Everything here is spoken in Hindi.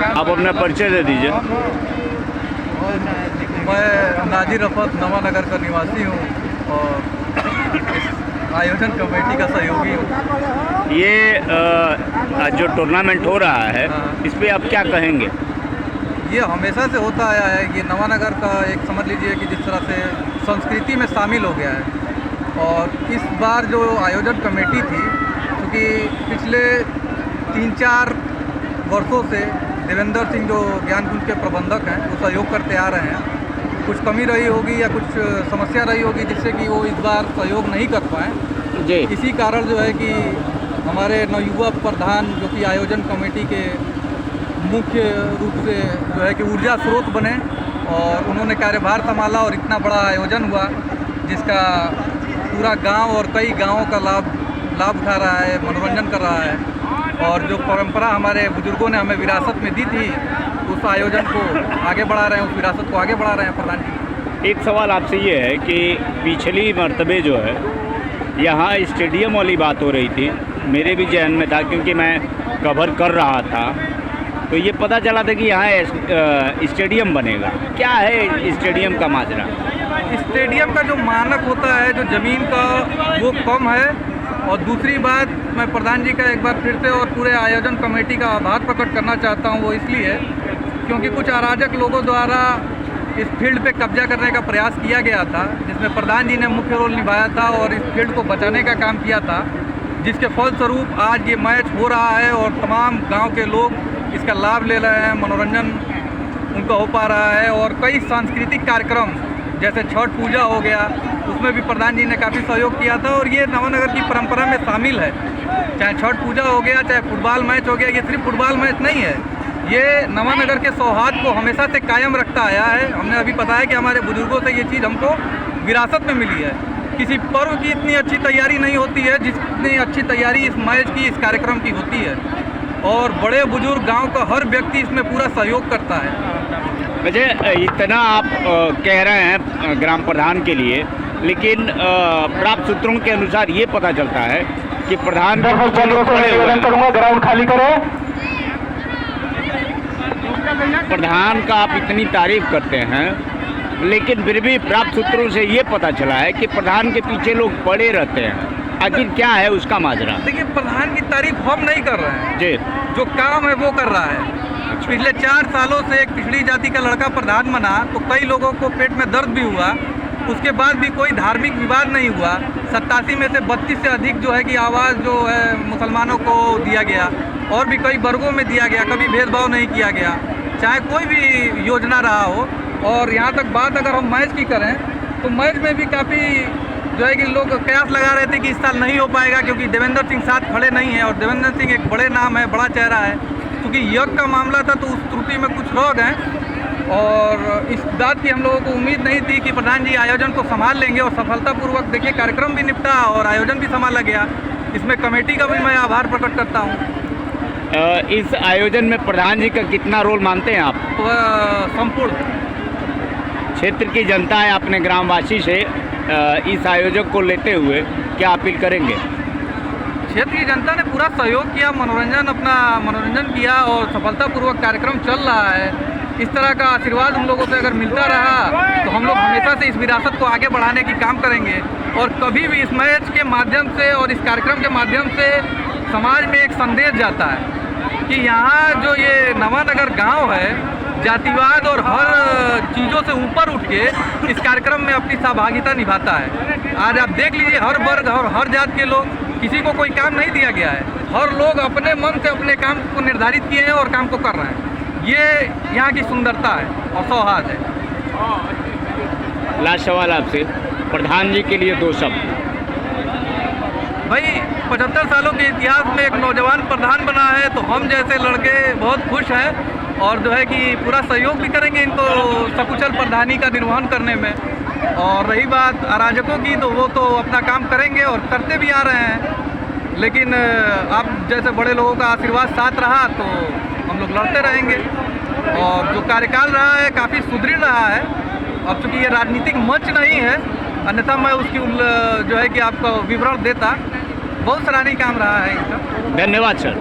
आप अपना परिचय दे दीजिए। मैं नाजिर रफत नवानगर का निवासी हूँ और इस आयोजन कमेटी का सहयोगी हूँ। ये जो टूर्नामेंट हो रहा है, इस पे आप क्या कहेंगे? ये हमेशा से होता आया है। ये नवानगर का एक समझ लीजिए कि जिस तरह से संस्कृति में शामिल हो गया है। और इस बार जो आयोजन कमेटी थी, क्योंकि पिछले 3-4 वर्षों से देवेंद्र सिंह जो ज्ञानकुंज के प्रबंधक हैं, वो सहयोग करते आ रहे हैं। कुछ कमी रही होगी या कुछ समस्या रही होगी जिससे कि वो इस बार सहयोग नहीं कर पाए जी। इसी कारण जो है कि हमारे नवयुवा प्रधान जो कि आयोजन कमेटी के मुख्य रूप से जो है कि ऊर्जा स्रोत बने और उन्होंने कार्यभार संभाला और इतना बड़ा आयोजन हुआ जिसका पूरा गांव और कई गांवों का लाभ उठा रहा है, मनोरंजन कर रहा है। और जो परंपरा हमारे बुजुर्गों ने हमें विरासत में दी थी, उस आयोजन को आगे बढ़ा रहे हैं, उस विरासत को आगे बढ़ा रहे हैं प्रधान जी। एक सवाल आपसे ये है कि पिछली मरतबे जो है यहाँ स्टेडियम वाली बात हो रही थी, मेरे भी जहन में था क्योंकि मैं कवर कर रहा था, तो ये पता चला था कि यहाँ स्टेडियम बनेगा। क्या है स्टेडियम का माजरा? स्टेडियम का जो मानक होता है, जो ज़मीन का, वो कम है। और दूसरी बात, मैं प्रधान जी का एक बार फिर से और पूरे आयोजन कमेटी का आभार प्रकट करना चाहता हूँ। वो इसलिए क्योंकि कुछ अराजक लोगों द्वारा इस फील्ड पे कब्जा करने का प्रयास किया गया था, जिसमें प्रधान जी ने मुख्य रोल निभाया था और इस फील्ड को बचाने का काम किया था, जिसके फलस्वरूप आज ये मैच हो रहा है और तमाम गांव के लोग इसका लाभ ले रहे हैं, मनोरंजन उनका हो पा रहा है। और कई सांस्कृतिक कार्यक्रम जैसे छठ पूजा हो गया, उसमें भी प्रधान जी ने काफ़ी सहयोग किया था और ये नवानगर की परंपरा में शामिल है। चाहे छठ पूजा हो गया, चाहे फुटबॉल मैच हो गया, ये सिर्फ फुटबॉल मैच नहीं है, ये नवानगर के सौहार्द को हमेशा से कायम रखता आया है। हमने अभी बताया कि हमारे बुजुर्गों से ये चीज़ हमको विरासत में मिली है। किसी पर्व की इतनी अच्छी तैयारी नहीं होती है जितनी अच्छी तैयारी इस मैच की, इस कार्यक्रम की होती है। और बड़े बुजुर्ग, गांव का हर व्यक्ति इसमें पूरा सहयोग करता है। वैसे इतना आप कह रहे हैं ग्राम प्रधान के लिए, लेकिन प्राप्त सूत्रों के अनुसार ये पता चलता है कि प्रधान ग्राउंड खाली करें। प्रधान का आप इतनी तारीफ करते हैं, लेकिन फिर भी प्राप्त सूत्रों से ये पता चला है कि प्रधान के पीछे लोग पड़े रहते हैं। आखिर क्या है उसका माजरा? देखिए, प्रधान की तारीफ हम नहीं कर रहे हैं जी, जो काम है वो कर रहा है। पिछले 4 सालों से एक पिछड़ी जाति का लड़का प्रधान बना तो कई लोगों को पेट में दर्द भी हुआ, उसके बाद भी कोई धार्मिक विवाद नहीं हुआ। 87 में से 32 से अधिक जो है कि आवाज़ जो है मुसलमानों को दिया गया और भी कई वर्गों में दिया गया, कभी भेदभाव नहीं किया गया, चाहे कोई भी योजना रहा हो। और यहाँ तक बात अगर हम मैच की करें तो मैच में भी काफ़ी जो है कि लोग कयास लगा रहे थे कि इस साल नहीं हो पाएगा क्योंकि देवेंद्र सिंह साथ खड़े नहीं हैं। और देवेंद्र सिंह एक बड़े नाम है, बड़ा चेहरा है। क्योंकि यज्ञ का मामला था तो उस त्रुटि में कुछ रह गए और इस बात की हम लोगों को उम्मीद नहीं थी कि प्रधान जी आयोजन को संभाल लेंगे। और सफलतापूर्वक देखिए कार्यक्रम भी निपटा और आयोजन भी संभाला गया। इसमें कमेटी का भी मैं आभार प्रकट करता हूँ। इस आयोजन में प्रधान जी का कितना रोल मानते हैं आप? संपूर्ण क्षेत्र की जनता है, अपने ग्रामवासी से इस आयोजक को लेते हुए क्या अपील करेंगे? क्षेत्र की जनता ने पूरा सहयोग किया, मनोरंजन किया और सफलतापूर्वक कार्यक्रम चल रहा है। इस तरह का आशीर्वाद उन लोगों से अगर मिलता रहा तो हम लोग हमेशा से इस विरासत को आगे बढ़ाने की काम करेंगे। और कभी भी इस मैच के माध्यम से और इस कार्यक्रम के माध्यम से समाज में एक संदेश जाता है कि यहाँ जो ये नवानगर गांव है, जातिवाद और हर चीज़ों से ऊपर उठ के इस कार्यक्रम में अपनी सहभागिता निभाता है। आज आप देख लीजिए, हर वर्ग और हर जात के लोग, किसी को कोई काम नहीं दिया गया है। हर लोग अपने मन से अपने काम को निर्धारित किए हैं और काम को कर रहे हैं। ये यहाँ की सुंदरता है और सौहार्द है। लास्ट सवाल आपसे, प्रधान जी के लिए 2 शब्द। भाई, 75 सालों के इतिहास में एक नौजवान प्रधान बना है तो हम जैसे लड़के बहुत खुश हैं और जो है कि पूरा सहयोग भी करेंगे इनको सकुशल प्रधानी का निर्वहन करने में। और रही बात अराजकों की, तो वो तो अपना काम करेंगे और करते भी आ रहे हैं, लेकिन आप जैसे बड़े लोगों का आशीर्वाद साथ रहा तो हम लोग लड़ते रहेंगे। और जो कार्यकाल रहा है काफ़ी सुदृढ़ रहा है। अब चूँकि ये राजनीतिक मंच नहीं है, अन्यथा मैं उसकी जो है कि आपको विवरण देता। बहुत सराहनीय काम रहा है इनका। धन्यवाद सर।